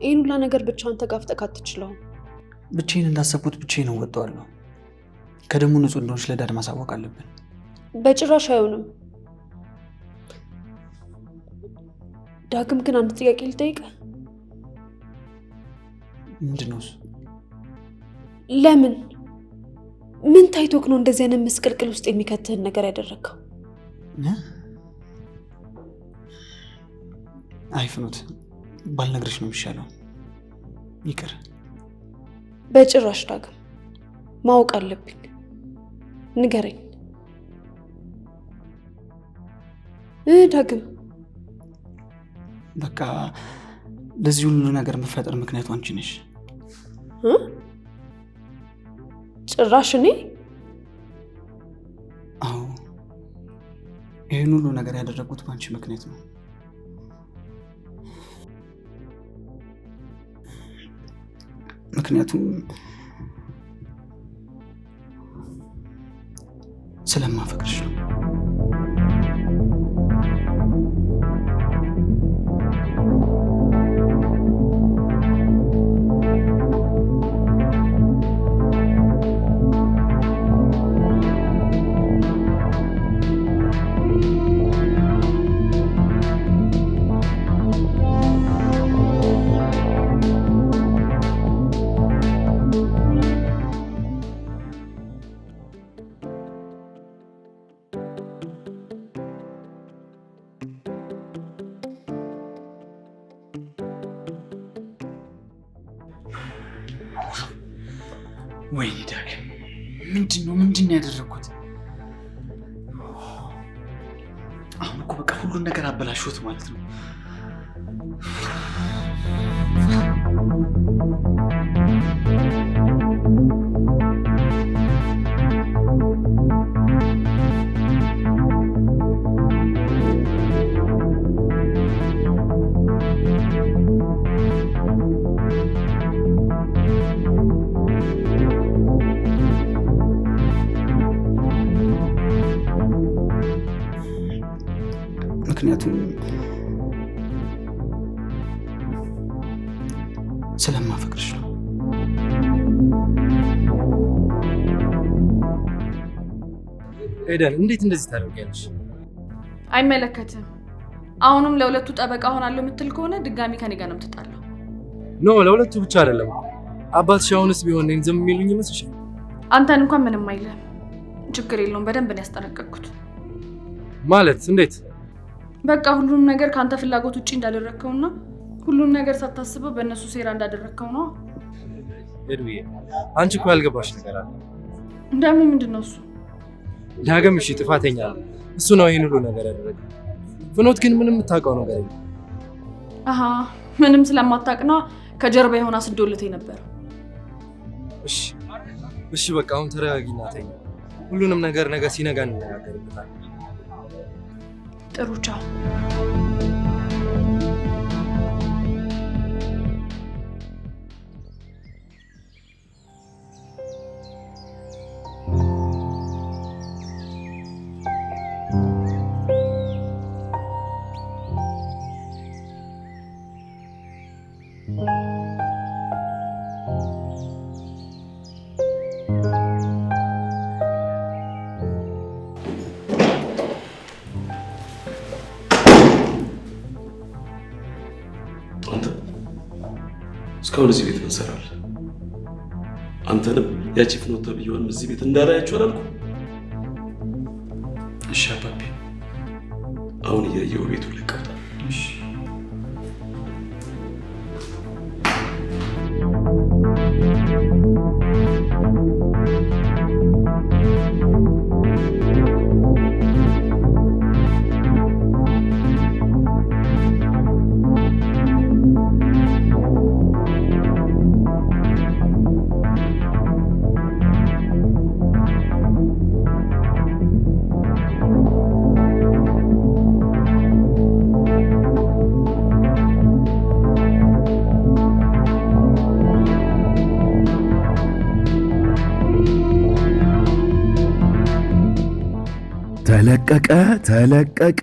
ይህን ሁላ ነገር ብቻህን ተጋፍጠህ አትችለውም። ብቻዬን እንዳሰብኩት ብቻዬን እወጣዋለሁ። ከደሙ ንጹህ እንደሆነች ለዳድ ማሳወቅ አለብን። በጭራሽ አይሆንም። ዳግም ግን አንድ ጥያቄ ልጠይቅህ። ምንድን ነው እሱ? ለምን ምን ታይቶክ ነው እንደዚህ አይነት ምስቅልቅል ውስጥ የሚከትህን ነገር ያደረግከው? አይ ፍኖት፣ ባልነግርሽ ነው የሚሻለው። ይቅር። በጭራሽ ዳግም፣ ማወቅ አለብኝ። ንገረኝ ዳግም። በቃ ለዚህ ሁሉ ነገር መፈጠር ምክንያቱ አንቺ ነሽ። ጭራሽ እኔ? አዎ፣ ይህን ሁሉ ነገር ያደረጉት በአንቺ ምክንያት ነው። ምክንያቱም ስለማፈቅርሽ ነው። ወይኔ ዳግም፣ ምንድን ነው ያደረኩት? አሁን እኮ በቃ ሁሉን ነገር አበላሽሁት ማለት ነው። ምክንያቱም ስለማፈቅርሽ ነው። ኤደን፣ እንዴት እንደዚህ ታደርጊያለሽ? አይመለከትም። አሁንም ለሁለቱ ጠበቃ ሆናለሁ የምትል ከሆነ ድጋሚ ከኔ ጋር ነው የምትጣለው። ኖ፣ ለሁለቱ ብቻ አይደለም። አባትሽ አሁንስ ቢሆን እኔን ዝም የሚሉኝ ይመስልሻል? አንተን እንኳን ምንም አይልም። ችግር የለውም። በደንብ ነው ያስጠነቀቅኩት። ማለት እንዴት? በቃ ሁሉም ነገር ከአንተ ፍላጎት ውጪ እንዳደረግከውና ሁሉም ነገር ሳታስበው በእነሱ ሴራ እንዳደረግከው ነው። ኤዱዬ፣ አንቺ እኮ ያልገባሽ ነገር አለ። ደግሞ ምንድን ነው እሱ? ዳግም እሺ ጥፋተኛ ነው፣ እሱ ነው ይህን ሁሉ ነገር ያደረገ። ፍኖት ግን ምንም የምታውቀው ነገር የለም። አሀ፣ ምንም ስለማታውቅና ከጀርባ የሆነ አስዶልቴ ነበር። እሺ በቃ አሁን ተረጋጊና ተኝ። ሁሉንም ነገር ነገ ሲነጋ እንነጋገርበታለን። ጥሩ፣ ቻው። እስካሁን እዚህ ቤት እንሰራለን። አንተንም ያቺ ፍኖት ተብዬዋንም እዚህ ቤት እንዳላያችሁ አላልኩም? እሺ አባቤ። አሁን እያየው ቤቱ ለቀውታል። እሺ ተለቀቀ።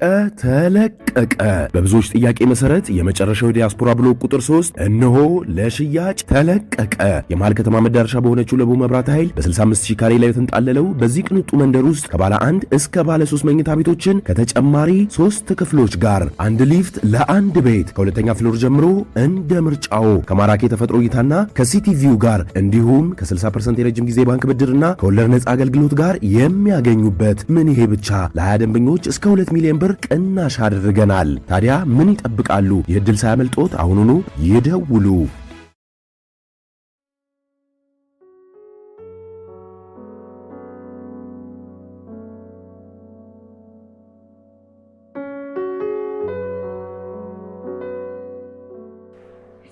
በብዙዎች ጥያቄ መሰረት የመጨረሻው የዲያስፖራ ብሎክ ቁጥር 3 እነሆ ለሽያጭ ተለቀቀ። የመሃል ከተማ መዳረሻ በሆነችው ለቡ መብራት ኃይል በ65000 ካሬ ላይ የተንጣለለው በዚህ ቅንጡ መንደር ውስጥ ከባለ 1 እስከ ባለ 3 መኝታ ቤቶችን ከተጨማሪ 3 ክፍሎች ጋር አንድ ሊፍት ለአንድ ቤት ከሁለተኛ ፍሎር ጀምሮ እንደ ምርጫው ከማራኪ የተፈጥሮ እይታና ከሲቲቪው ጋር እንዲሁም ከ60% የረጅም ጊዜ ባንክ ብድርና ከወለድ ነፃ አገልግሎት ጋር የሚያገኙበት ምን ይሄ ብቻ ለ20 ደንበኞች እስከ 2 ሚሊዮን ብር ቅናሽ አድርገናል። ታዲያ ምን ይጠብቃሉ? ይህ ዕድል ሳያመልጦት አሁኑኑ ይደውሉ።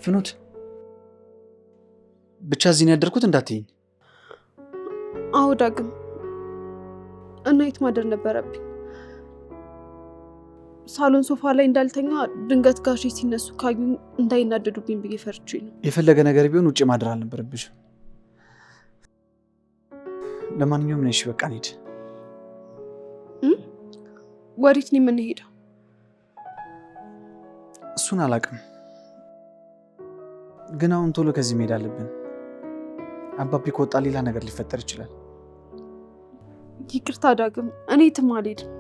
ፍኖት ብቻ እዚህ ነው ያደርኩት እንዳትይኝ። አዎ ዳግም፣ እና የት ማደር ነበረብኝ? ሳሎን ሶፋ ላይ እንዳልተኛ ድንገት ጋሼ ሲነሱ ካዩኝ እንዳይናደዱብኝ ብዬ ፈርቼ ነው። የፈለገ ነገር ቢሆን ውጭ ማደር አልነበረብሽ። ለማንኛውም ነሽ፣ በቃ እንሂድ። ወዴት ነው የምንሄደው? እሱን አላውቅም፣ ግን አሁን ቶሎ ከዚህ መሄድ አለብን። አባቢ ከወጣ ሌላ ነገር ሊፈጠር ይችላል። ይቅርታ ዳግም፣ እኔ የትም አልሄድም።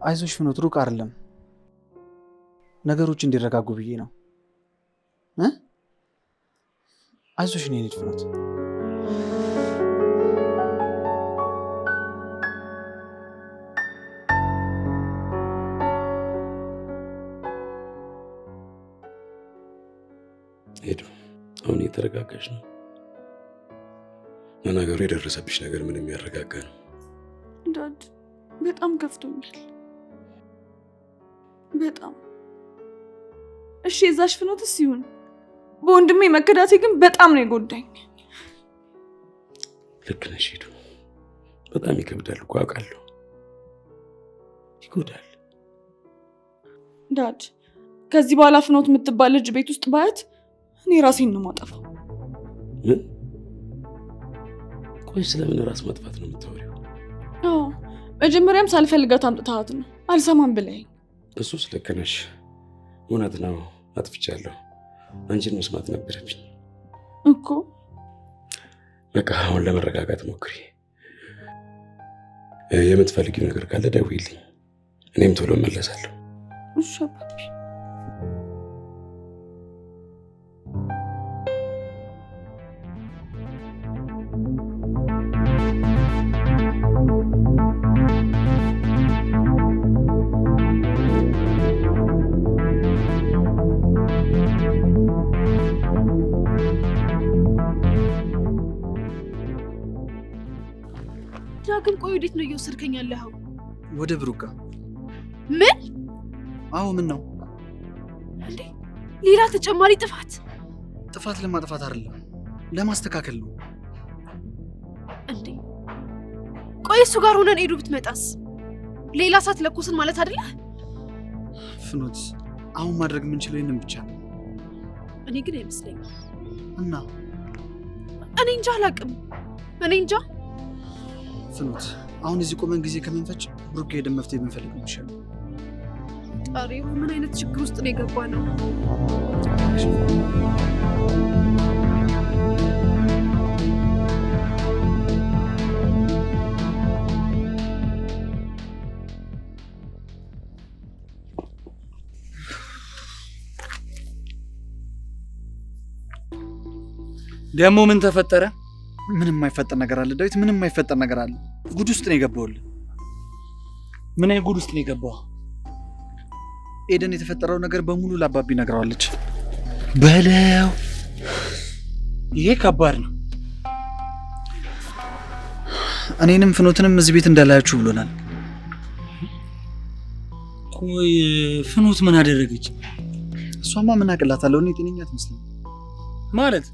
አይዞሽ ፍኖት፣ ሩቅ አይደለም። ነገሮች እንዲረጋጉ ብዬ ነው። አይዞሽ፣ እኔ እንሂድ ፍኖት። ሄዱ። አሁን እየተረጋጋሽ ነው። ለነገሩ የደረሰብሽ ነገር ምንም ያረጋጋ ነው። ዳድ በጣም ከፍቶኛል። በጣም እሺ፣ የዛሽ ፍኖትስ ይሁን፣ በወንድሜ መከዳቴ ግን በጣም ነው የጎዳኝ። ልክ ነሽ ሄዱ። በጣም ይከብዳል እኮ አውቃለሁ፣ ይጎዳል። ዳድ ከዚህ በኋላ ፍኖት የምትባል ልጅ ቤት ውስጥ ባያት እኔ ራሴን ነው ማጠፋው። ምን? ቆይ ስለምን ራስ ማጥፋት ነው የምታወሪው? አዎ መጀመሪያም ሳልፈልጋት አምጥታት ነው አልሰማም ብለኸኝ። እሱስ ልክ ነሽ፣ እውነት ነው፣ አጥፍቻለሁ። አንቺን መስማት ነበረብኝ እኮ። በቃ አሁን ለመረጋጋት ሞክሪ። የምትፈልጊው ነገር ካለ ደውይልኝ፣ እኔም ቶሎ እመለሳለሁ። እሺ አባቢ። ዳግም ቆይ፣ ወዴት ነው እየወሰድከኝ ያለኸው? ወደ ብሩክ ጋር። ምን? አዎ ምን ነው? እንዴ ሌላ ተጨማሪ ጥፋት? ጥፋት ለማጥፋት አይደለም፣ ለማስተካከል ነው። እንዴ ቆይ እሱ ጋር ሆነን ሄዱ ብትመጣስ? ሌላ ሳት ለኩስን ማለት አይደለ? ፍኖት አሁን ማድረግ የምንችለው ይህንን ብቻ ነው። እኔ ግን አይመስለኝም። እና እኔ እንጃ አላውቅም። እኔ እንጃ ፍኖት፣ አሁን እዚህ ቆመን ጊዜ ከምንፈጭ ብሩክ ሄደን መፍትሄ ብንፈልግ ነው የሚሻለው። ጣሪው ምን አይነት ችግር ውስጥ ነው የገባ ነው? ደግሞ ምን ተፈጠረ? ምንም የማይፈጠር ነገር አለ ዳዊት፣ ምንም የማይፈጠር ነገር አለ። ጉድ ውስጥ ነው የገባውልህ። ምን አይነት ጉድ ውስጥ ነው የገባው? ኤደን የተፈጠረው ነገር በሙሉ ለአባቢ ነግረዋለች። በለው። ይሄ ከባድ ነው። እኔንም ፍኖትንም እዚህ ቤት እንዳላያችሁ ብሎናል። ቆይ ፍኖት ምን አደረገች? እሷማ ምን አቅላታለሁ? እኔ ጤነኛ ትመስለኝ ማለት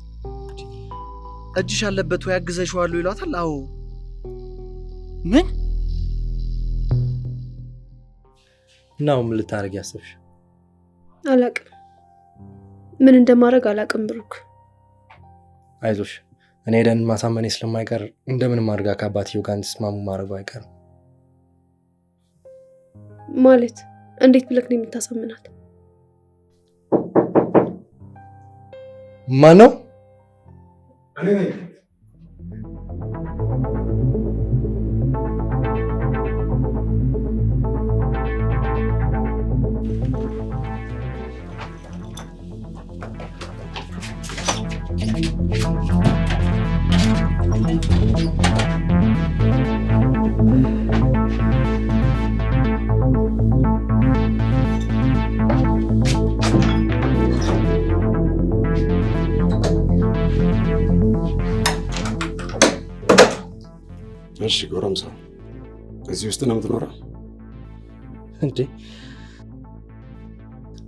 እጅሽ አለበት ወይ አግዘሽዋለሁ ይሏታል። አዎ። ምን ነው? ምን ልታረግ ያሰብሽ? አላቅም፣ ምን እንደማድረግ አላቅም ብሩክ። አይዞሽ፣ እኔ ኤደንን ማሳመኔ ስለማይቀር እንደምንም አድርጋ ከአባትየው ጋር እንድትስማሙ ማድረጉ አይቀርም። ማለት እንዴት ብለክ ነው የምታሳምናት? ማን ነው? እሺ ጎረምሳ፣ እዚህ ውስጥ ነው የምትኖረው እንዴ?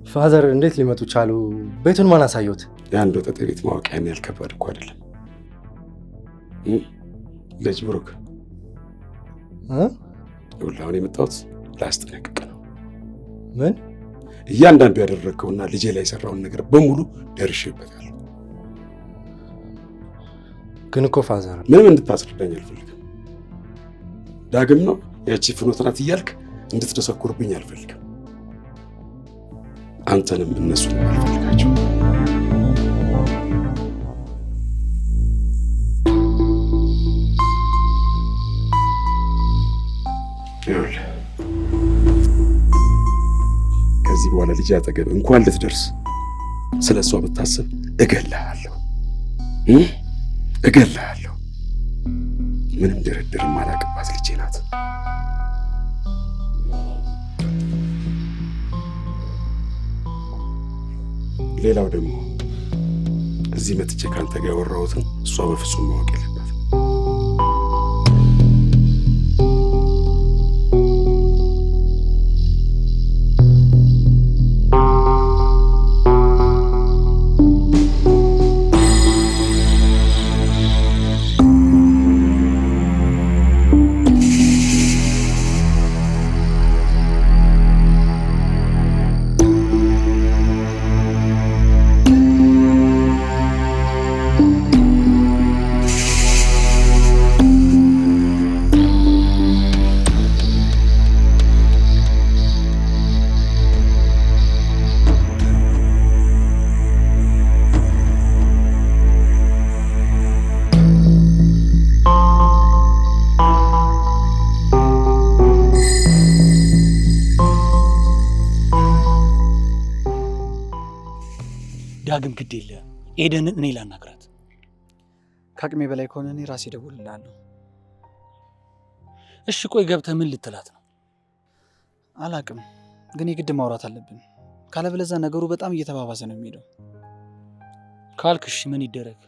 ፋዘር እንዴት ሊመጡ ቻሉ? ቤቱን ማን አሳየሁት? የአንድ ወጠጤ ቤት ማወቅ ያን ያህል ከባድ እኮ አይደለም። ልጅ ብሩክ፣ ይኸውልህ አሁን የመጣሁት ላስጠነቅቅ ነው። ምን? እያንዳንዱ ያደረግከውና ልጄ ላይ የሰራውን ነገር በሙሉ ደርሼበታለሁ። ግን እኮ ፋዘር ምንም እንድታስረዳኝ አልፈልግም። ዳግም ነው ያቺ ፍኖት ናት እያልክ እንድትደሰኩርብኝ አልፈልግም። አንተንም እነሱን አልፈልጋቸው። ይኸውልህ ከዚህ በኋላ ልጅ አጠገብ እንኳን ልትደርስ ስለ እሷ ብታስብ እገልሃለሁ፣ እገልሃለሁ። ምንም ድርድር ማላቅባት ልጄ ናት። ሌላው ደግሞ እዚህ መጥቼ ካንተ ጋር ያወራሁትን እሷ በፍጹም ማወቅ የለባትም። ዳግም ግድ የለ ኤደንን እኔ ላናግራት። ከአቅሜ በላይ ከሆነ እኔ ራሴ እደውልልሃለሁ። እሺ ቆይ ገብተህ ምን ልትላት ነው? አላቅም፣ ግን የግድ ማውራት አለብን። ካለበለዚያ ነገሩ በጣም እየተባባሰ ነው የሚሄደው። ካልክሽ ምን ይደረግ?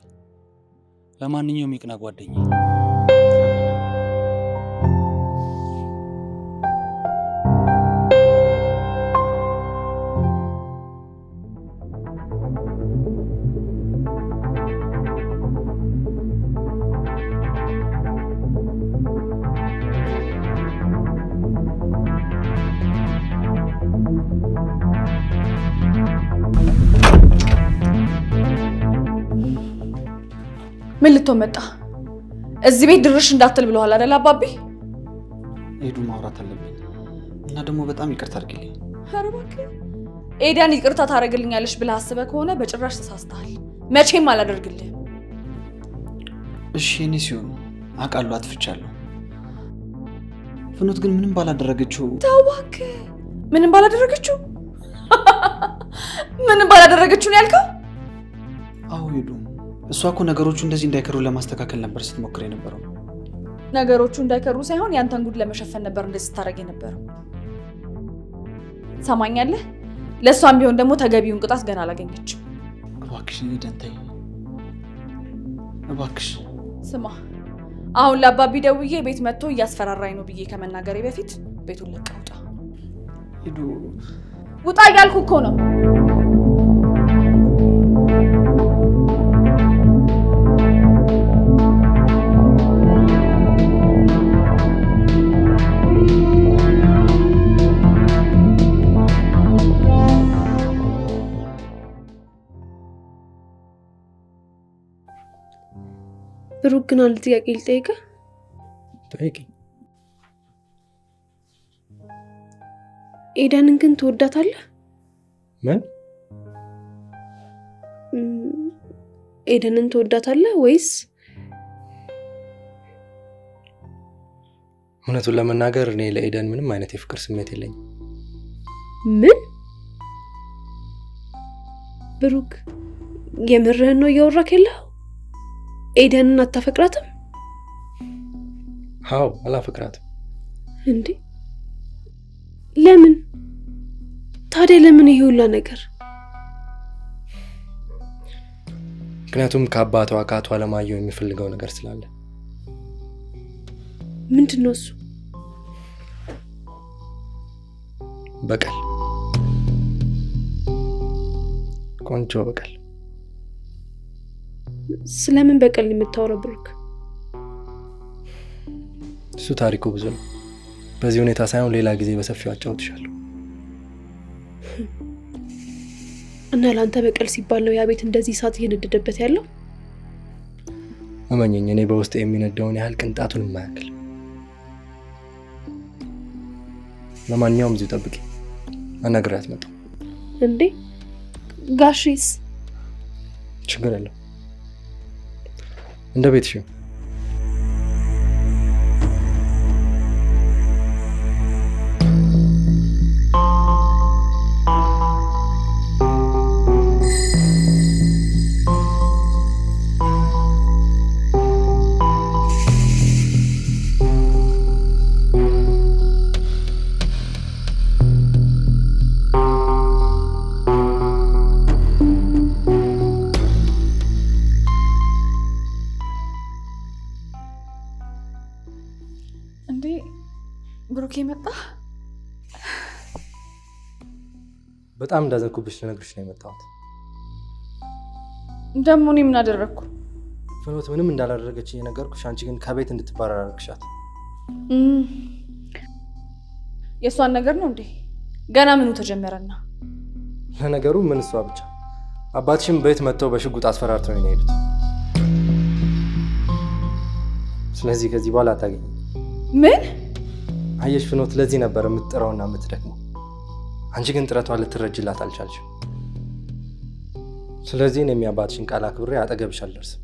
ለማንኛውም ይቅና ጓደኛ። ምን ልትሆን መጣ? እዚህ ቤት ድርሽ እንዳትል ብለዋል አይደል አባቢ? ሄዱ ማውራት አለብኝ እና ደግሞ በጣም ይቅርታ አድርግልኝ። ኧረ እባክህ ኤዳን ይቅርታ ታደርግልኛለሽ ብለህ አስበህ ከሆነ በጭራሽ ተሳስተሃል። መቼም አላደርግልህም። እሺ እኔ ሲሆን አውቃለሁ አጥፍቻለሁ። ፍኖት ግን ምንም ባላደረገችው። ተው እባክህ። ምንም ባላደረገችው ምንም ባላደረገችው ነው ያልከው? አዎ ሄዱ፣ እሷ እኮ ነገሮቹ እንደዚህ እንዳይከሩ ለማስተካከል ነበር ስትሞክር የነበረው። ነገሮቹ እንዳይከሩ ሳይሆን ያንተን ጉድ ለመሸፈን ነበር እንደዚህ ስታደርግ የነበረው። ሰማኛለህ? ለእሷም ቢሆን ደግሞ ተገቢውን ቅጣት ገና አላገኘችም። እባክሽ ኤደን ተይ እባክሽ። ስማ አሁን ለአባቢ ደውዬ ቤት መጥቶ እያስፈራራኝ ነው ብዬ ከመናገሬ በፊት ቤቱን ለቀህ ውጣ። ሄዱ ውጣ እያልኩ እኮ ነው። ብሩክ ግን አንድ ጥያቄ ልጠይቅህ። ጠይቂኝ። ኤደንን ግን ትወዳታለህ? ምን? ኤደንን ትወዳታለህ ወይስ? እውነቱን ለመናገር እኔ ለኤደን ምንም አይነት የፍቅር ስሜት የለኝም። ምን? ብሩክ የምርህን ነው እያወራክ ያለው? ኤደንን አታፈቅራትም? አዎ አላፈቅራትም። እንዴ ለምን ታዲያ? ለምን ይሄ ሁላ ነገር? ምክንያቱም ከአባቷ ከአቶ አለማየሁ የሚፈልገው ነገር ስላለ። ምንድን ነው እሱ? በቀል፣ ቆንጆ በቀል። ስለምን በቀል የምታወራው ብሩክ? እሱ ታሪኩ ብዙ ነው። በዚህ ሁኔታ ሳይሆን ሌላ ጊዜ በሰፊው አጫውትሻለሁ። እና ለአንተ በቀል ሲባል ነው ያ ቤት እንደዚህ እሳት እየነደደበት ያለው? እመኘኝ፣ እኔ በውስጥ የሚነደውን ያህል ቅንጣቱን የማያክል። ለማንኛውም እዚሁ ጠብቂ፣ አናግሬያት መጣሁ። እንዴ ጋሼስ? ችግር የለም፣ እንደ ቤትሽ። ብሩኬ መጣ። በጣም እንዳዘንኩብሽ ልነግርሽ ነው የመጣሁት። ደግሞ እኔ ምን አደረግኩ? ፍኖት ምንም እንዳላደረገች እየነገርኩሽ፣ አንቺ ግን ከቤት እንድትባረር አደረግሻት። የእሷን ነገር ነው እንዴ? ገና ምኑ ተጀመረና? ለነገሩ ምን እሷ ብቻ፣ አባትሽም ቤት መጥተው በሽጉጥ አስፈራርተው ነው የሄዱት። ስለዚህ ከዚህ በኋላ አታገኝ። ምን? አየሽ ፍኖት፣ ለዚህ ነበር የምትጥረውና የምትደክመው። አንቺ ግን ጥረቷን ልትረጅላት አልቻልሽም። ስለዚህ እኔም የአባትሽን ቃል አክብሬ አጠገብሽ አልደርስም።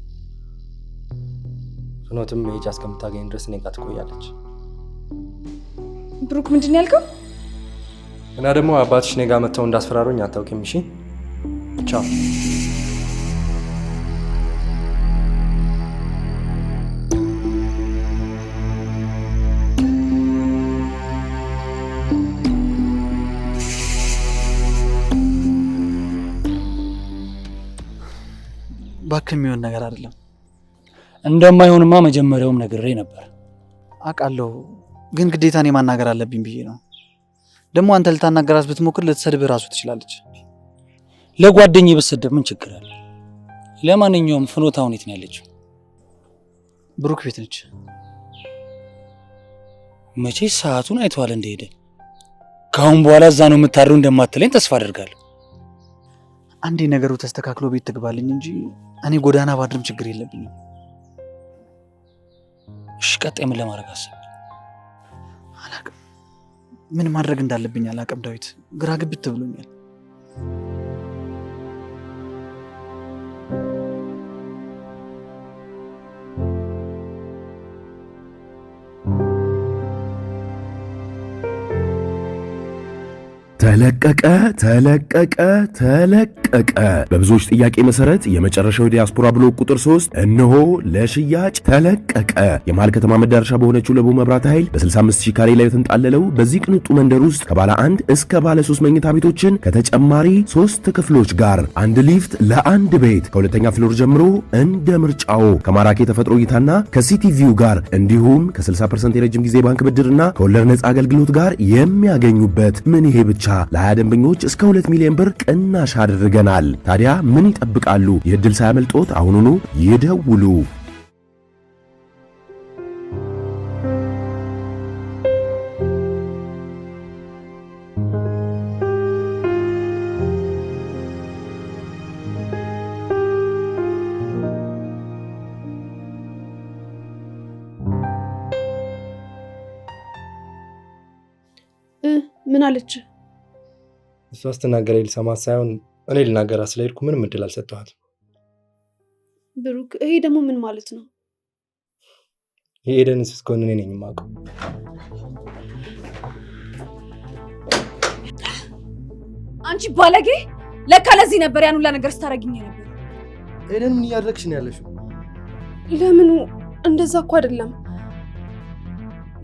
ፍኖትም መሄጃ እስከምታገኝ ድረስ እኔ ጋር ትቆያለች። ብሩክ ምንድን ነው ያልከው? እና ደግሞ አባትሽ እኔ ጋር መጥተው እንዳስፈራሩኝ አታውቂም። እሺ ቻው። ባክ የሚሆን ነገር አይደለም። እንደማይሆንማ መጀመሪያውም ነግሬ ነበር። አውቃለሁ፣ ግን ግዴታ እኔ ማናገር አለብኝ ብዬ ነው። ደግሞ አንተ ልታናገራት ብትሞክር ልትሰድብ ራሱ ትችላለች። ለጓደኛዬ ብትሰድብ ምን ችግር አለ? ለማንኛውም ፍኖት አሁን የት ነው ያለችው? ብሩክ ቤት ነች። መቼ ሰዓቱን አይተዋል እንደሄደ። ከአሁን በኋላ እዛ ነው የምታድረው እንደማትለኝ ተስፋ አደርጋለሁ። አንዴ ነገሩ ተስተካክሎ ቤት ትግባልኝ እንጂ እኔ ጎዳና ባድርም ችግር የለብኝም። እሺ ቀጣይ ምን ለማድረግ አሰብክ? አላቅም፣ ምን ማድረግ እንዳለብኝ አላቅም ዳዊት፣ ግራ ግብት ብሎኛል። ተለቀቀ። በብዙዎች ጥያቄ መሰረት የመጨረሻው ዲያስፖራ ብሎክ ቁጥር 3 እነሆ ለሽያጭ ተለቀቀ። የመሃል ከተማ መዳረሻ በሆነችው ለቡ መብራት ኃይል በ65000 ካሬ ላይ የተንጣለለው በዚህ ቅንጡ መንደር ውስጥ ከባለ 1 እስከ ባለ 3 መኝታ ቤቶችን ከተጨማሪ 3 ክፍሎች ጋር አንድ ሊፍት ለአንድ ቤት ከሁለተኛ ፍሎር ጀምሮ እንደ ምርጫው ከማራኪ የተፈጥሮ እይታና ከሲቲቪው ጋር እንዲሁም ከ60% የረጅም ጊዜ ባንክ ብድርና ከወለድ ነፃ አገልግሎት ጋር የሚያገኙበት። ምን ይሄ ብቻ! ለ20 ደንበኞች እስከ 2 ሚሊዮን ብር ቅናሽ አድርገናል። ታዲያ ምን ይጠብቃሉ? ይህ ዕድል ሳያመልጦት አሁኑኑ ይደውሉ። ምን አለች? እሷ ስትናገረኝ ልሰማት ሳይሆን እኔ ልናገራት ስለሄድኩ ምንም እድል አልሰጠኋትም። ብሩክ፣ ይሄ ደግሞ ምን ማለት ነው? የኤደን እስከሆነ እኔ ነኝ የማውቀው። አንቺ ባለጌ! ለካ ለዚህ ነበር ያን ሁላ ነገር ስታረጊኝ ነበር። ኤደን ምን እያደረግሽ ነው ያለሽው? ለምኑ? እንደዛ እኮ አይደለም።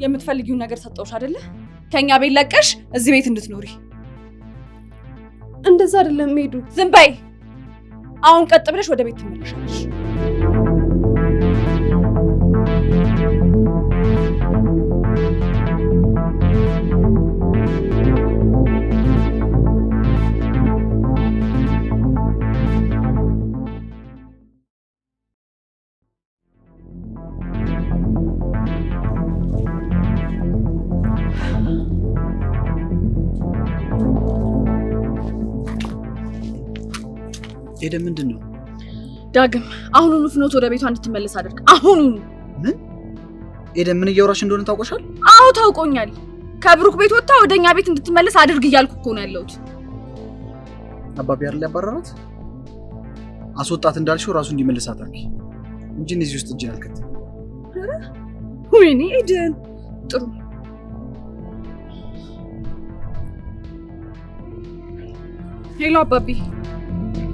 የምትፈልጊውን ነገር ሰጠውሽ አይደለ? ከኛ ቤት ለቀሽ እዚህ ቤት እንድትኖሪ። እንደዛ አይደለም ሄዱ። ዝም በይ። አሁን ቀጥ ብለሽ ወደ ቤት ትመለሻለሽ። ኤደን ምንድን ነው? ዳግም አሁኑኑ ፍኖት ወደ ቤቷ እንድትመለስ አድርግ። አሁኑኑ። ምን? ኤደን ምን እያወራሽ እንደሆነ ታውቆሻል? አዎ ታውቆኛል። ከብሩክ ቤት ወጥታ ወደኛ ቤት እንድትመለስ አድርግ እያልኩ እኮ ነው ያለሁት። አባቢ አይደል ያባረራት? አስወጣት እንዳልሽው ራሱ እንዲመልስ አድርጊ እንጂ እዚህ ውስጥ እጅ አልከት። ወይኔ ኤደን ጥሩ። ሄሎ አባቢ፣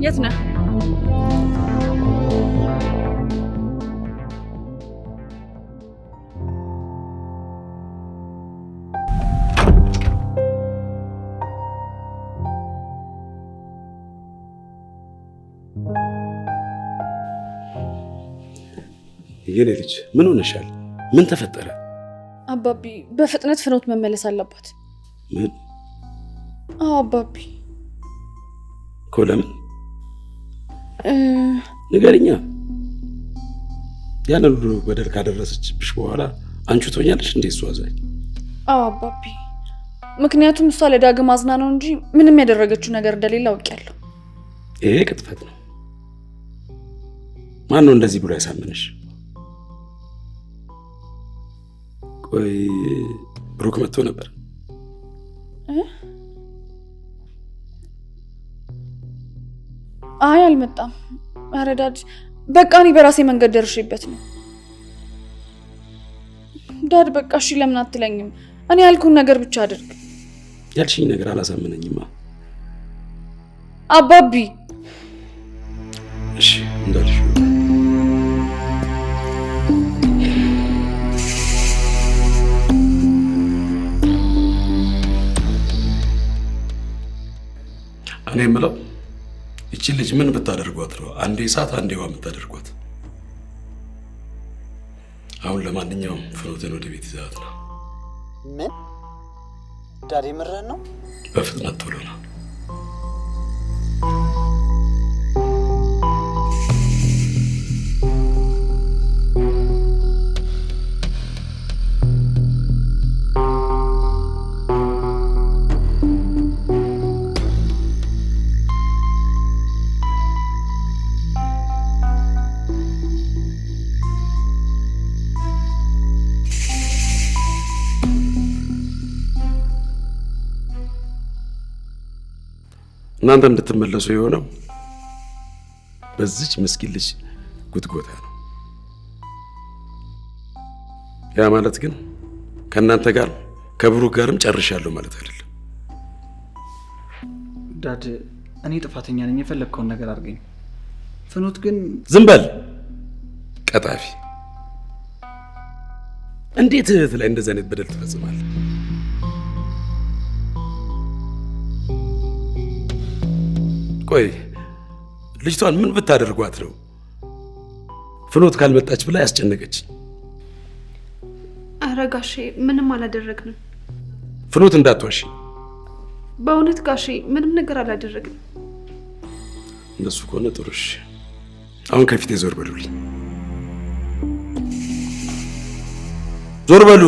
የት ነህ? የኔ ልጅ ምን ሆነሻል? ምን ተፈጠረ? አባቢ በፍጥነት ፍኖት መመለስ አለባት። ምን? አዎ አባቢ። እኮ ለምን? ንገሪኛ። ያንን ሁሉ በደል ካደረሰችብሽ በኋላ አንቺ ትሆኛለሽ እንዴ እሷ አዛኝ? አዎ አባቢ፣ ምክንያቱም እሷ ለዳግም አዝና ነው እንጂ ምንም ያደረገችው ነገር እንደሌለ አውቄያለሁ። ይሄ ቅጥፈት ነው። ማን ነው እንደዚህ ብሎ ያሳመነሽ? ቆይ ብሩክ መጥቶ ነበር? አይ አልመጣም። ኧረ ዳድ በቃ እኔ በራሴ መንገድ ደርሼበት ነው። ዳድ በቃ እሺ ለምን አትለኝም? እኔ ያልኩን ነገር ብቻ አድርግ። ያልሽኝ ነገር አላሳመነኝማ አባቢ። እሺ እንዳልሽ እኔ የምለው እቺ ልጅ ምን ብታደርጓት ነው አንዴ እሳት አንዴ ውሃ የምታደርጓት? አሁን ለማንኛውም ፍኖትን ወደ ቤት ይዛት ነው። ምን? ዳዴ ምረን ነው? በፍጥነት ቶሎ ነው። እናንተ እንድትመለሱ የሆነው በዚች ምስኪን ልጅ ጉትጎታ ነው። ያ ማለት ግን ከእናንተ ጋር ከብሩክ ጋርም ጨርሻለሁ ማለት አይደለም። ዳድ እኔ ጥፋተኛ ነኝ፣ የፈለግከውን ነገር አድርገኝ። ፍኖት ግን ዝም በል ቀጣፊ! እንዴት እህት ላይ እንደዚህ አይነት በደል ትፈጽማለህ? ቆይ ልጅቷን ምን ብታደርጓት ነው ፍኖት ካልመጣች ብላ ያስጨነቀች? ኧረ ጋሼ ምንም አላደረግንም። ፍኖት እንዳትዋሺ። በእውነት ጋሼ ምንም ነገር አላደረግንም። እንደሱ ከሆነ ጥሩ እሺ። አሁን ከፊቴ ዞር በሉልኝ። ዞር በሉ።